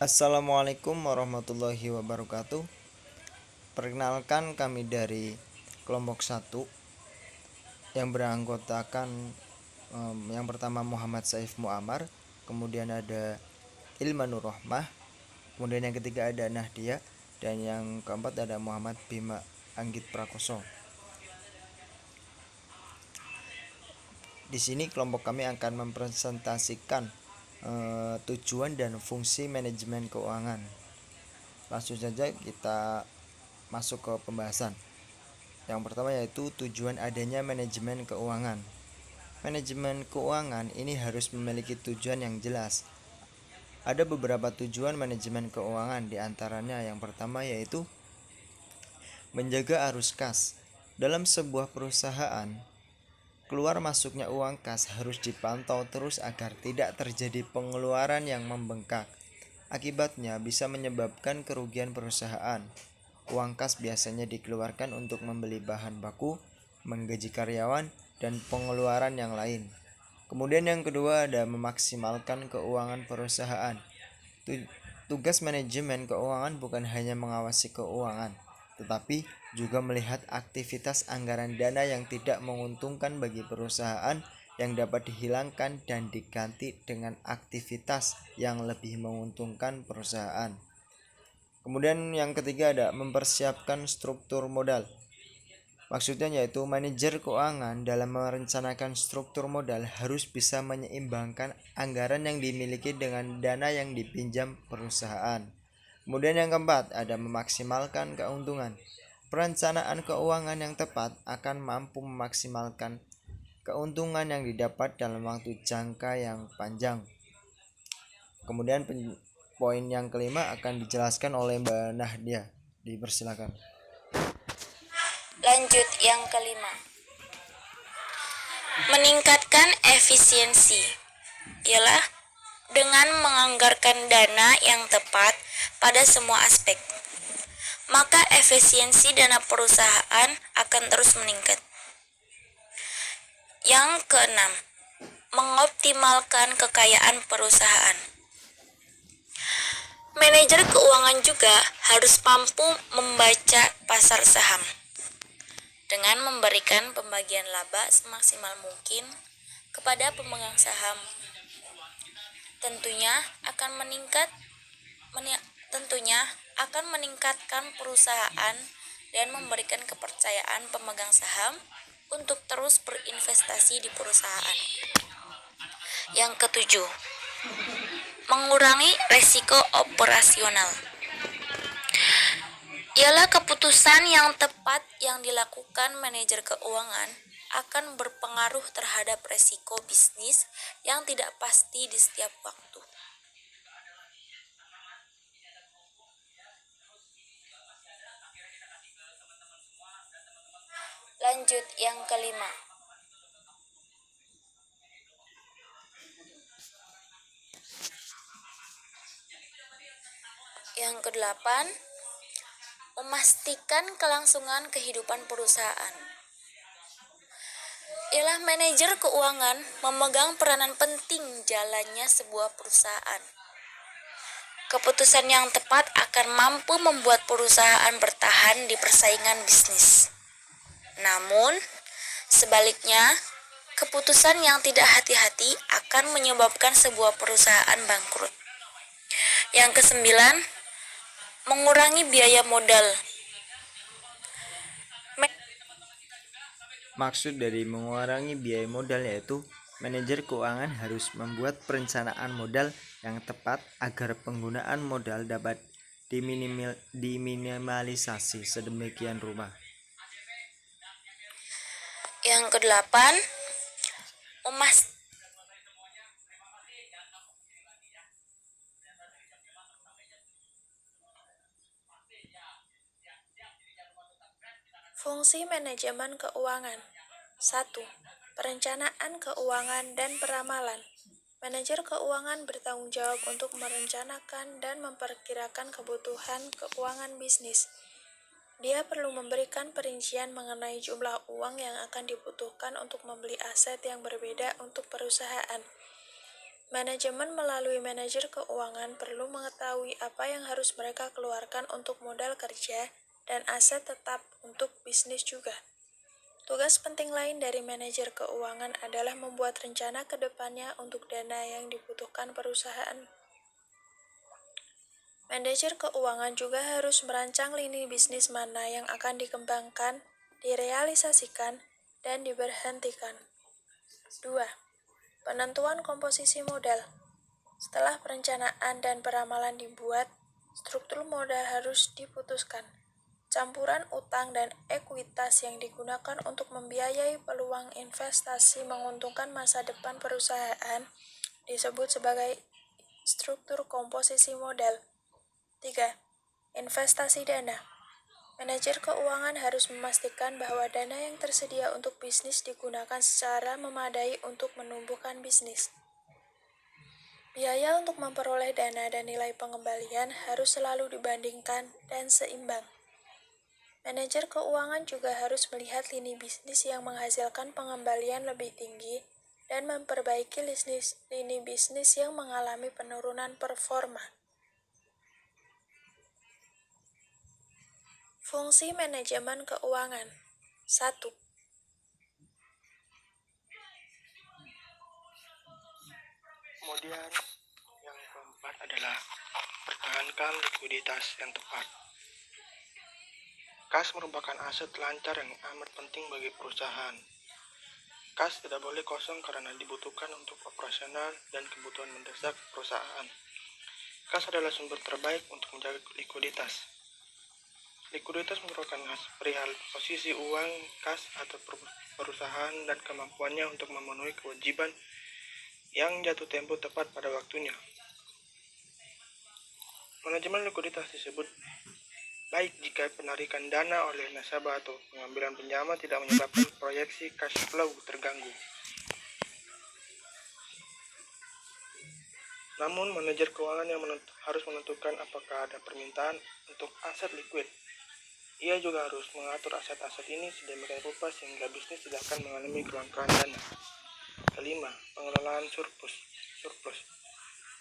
Assalamualaikum warahmatullahi wabarakatuh. Perkenalkan kami dari kelompok satu yang beranggotakan yang pertama Muhammad Saif Muammar, kemudian ada Ilmanur Rohmah, kemudian yang ketiga ada Nahdia, dan yang keempat ada Muhammad Bima Anggit Prakoso. Di sini kelompok kami akan mempresentasikan tujuan dan fungsi manajemen keuangan. Langsung saja kita masuk ke pembahasan. Yang pertama yaitu tujuan adanya manajemen keuangan. Manajemen keuangan ini harus memiliki tujuan yang jelas. Ada beberapa tujuan manajemen keuangan, diantaranya yang pertama yaitu menjaga arus kas. Dalam sebuah perusahaan, keluar masuknya uang kas harus dipantau terus agar tidak terjadi pengeluaran yang membengkak. Akibatnya bisa menyebabkan kerugian perusahaan. Uang kas biasanya dikeluarkan untuk membeli bahan baku, menggaji karyawan, dan pengeluaran yang lain. Kemudian yang kedua ada memaksimalkan keuangan perusahaan. Tugas manajemen keuangan bukan hanya mengawasi keuangan, tetapi juga melihat aktivitas anggaran dana yang tidak menguntungkan bagi perusahaan yang dapat dihilangkan dan diganti dengan aktivitas yang lebih menguntungkan perusahaan. Kemudian yang ketiga ada mempersiapkan struktur modal. Maksudnya yaitu manajer keuangan dalam merencanakan struktur modal harus bisa menyeimbangkan anggaran yang dimiliki dengan dana yang dipinjam perusahaan. Kemudian yang keempat ada memaksimalkan keuntungan. Perencanaan keuangan yang tepat akan mampu memaksimalkan keuntungan yang didapat dalam waktu jangka yang panjang. Kemudian poin yang kelima akan dijelaskan oleh Mbak Nahdia. Dipersilakan. Lanjut yang kelima, meningkatkan efisiensi ialah dengan menganggarkan dana yang tepat pada semua aspek, maka efisiensi dana perusahaan akan terus meningkat. Yang keenam, mengoptimalkan kekayaan perusahaan. Manajer keuangan juga harus mampu membaca pasar saham dengan memberikan pembagian laba semaksimal mungkin kepada pemegang saham. Tentunya akan meningkatkan perusahaan dan memberikan kepercayaan pemegang saham untuk terus berinvestasi di perusahaan. Yang ketujuh, mengurangi resiko operasional. Ialah keputusan yang tepat yang dilakukan manajer keuangan akan berpengaruh terhadap resiko bisnis yang tidak pasti di setiap waktu. Lanjut yang kelima. Yang kedelapan, memastikan kelangsungan kehidupan perusahaan. Ialah manajer keuangan memegang peranan penting jalannya sebuah perusahaan. Keputusan yang tepat akan mampu membuat perusahaan bertahan di persaingan bisnis. Namun, sebaliknya, keputusan yang tidak hati-hati akan menyebabkan sebuah perusahaan bangkrut. Yang kesembilan, mengurangi biaya modal. Maksud dari mengurangi biaya modal yaitu manajer keuangan harus membuat perencanaan modal yang tepat agar penggunaan modal dapat diminimalisasi sedemikian rupa. Yang kedelapan, fungsi manajemen keuangan. 1. Perencanaan keuangan dan peramalan. Manajer keuangan bertanggung jawab untuk merencanakan dan memperkirakan kebutuhan keuangan bisnis. Dia perlu memberikan perincian mengenai jumlah uang yang akan dibutuhkan untuk membeli aset yang berbeda untuk perusahaan. Manajemen melalui manajer keuangan perlu mengetahui apa yang harus mereka keluarkan untuk modal kerja dan aset tetap untuk bisnis juga. Tugas penting lain dari manajer keuangan adalah membuat rencana ke depannya untuk dana yang dibutuhkan perusahaan. Manajer keuangan juga harus merancang lini bisnis mana yang akan dikembangkan, direalisasikan, dan diberhentikan. 2. Penentuan komposisi modal. Setelah perencanaan dan peramalan dibuat, struktur modal harus diputuskan. Campuran utang dan ekuitas yang digunakan untuk membiayai peluang investasi menguntungkan masa depan perusahaan disebut sebagai struktur komposisi modal. 3. Investasi dana. Manajer keuangan harus memastikan bahwa dana yang tersedia untuk bisnis digunakan secara memadai untuk menumbuhkan bisnis. Biaya untuk memperoleh dana dan nilai pengembalian harus selalu dibandingkan dan seimbang. Manajer keuangan juga harus melihat lini bisnis yang menghasilkan pengembalian lebih tinggi dan memperbaiki lini bisnis yang mengalami penurunan performa. Fungsi manajemen keuangan. 1. Kemudian yang keempat adalah pertahankan likuiditas yang tepat. Kas merupakan aset lancar yang amat penting bagi perusahaan. Kas tidak boleh kosong karena dibutuhkan untuk operasional dan kebutuhan mendesak perusahaan. Kas adalah sumber terbaik untuk menjaga likuiditas. Likuiditas merupakan perihal posisi uang kas atau perusahaan dan kemampuannya untuk memenuhi kewajiban yang jatuh tempo tepat pada waktunya. Manajemen likuiditas disebut baik jika penarikan dana oleh nasabah atau pengambilan pinjaman tidak menyebabkan proyeksi cash flow terganggu. Namun, manajer keuangan yang harus menentukan apakah ada permintaan untuk aset likuid. Ia juga harus mengatur aset-aset ini sedemikian rupa sehingga bisnis tidak akan mengalami kelangkaan dana. Kelima, pengelolaan surplus.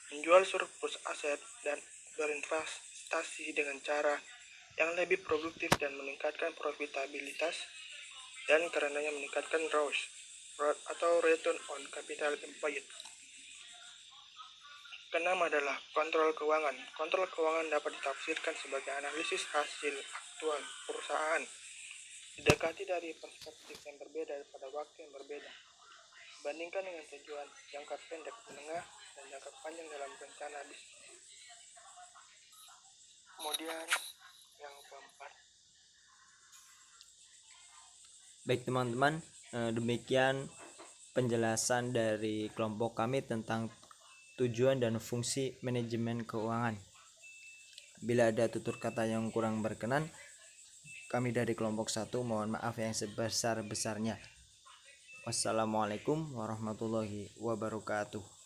Menjual surplus aset dan berinvestasi dengan cara yang lebih produktif dan meningkatkan profitabilitas dan karenanya meningkatkan ROAS atau Return on Capital Employed. Keenam adalah kontrol keuangan. Kontrol keuangan dapat ditafsirkan sebagai analisis hasil aktual perusahaan, didekati dari perspektif yang berbeda pada waktu yang berbeda. Bandingkan dengan tujuan jangka pendek, menengah, dan jangka panjang dalam rencana bisnis. Kemudian yang keempat. Baik teman-teman, demikian penjelasan dari kelompok kami tentang tujuan dan fungsi manajemen keuangan. Bila ada tutur kata yang kurang berkenan, kami dari kelompok 1 mohon maaf yang sebesar-besarnya. Wassalamualaikum warahmatullahi wabarakatuh.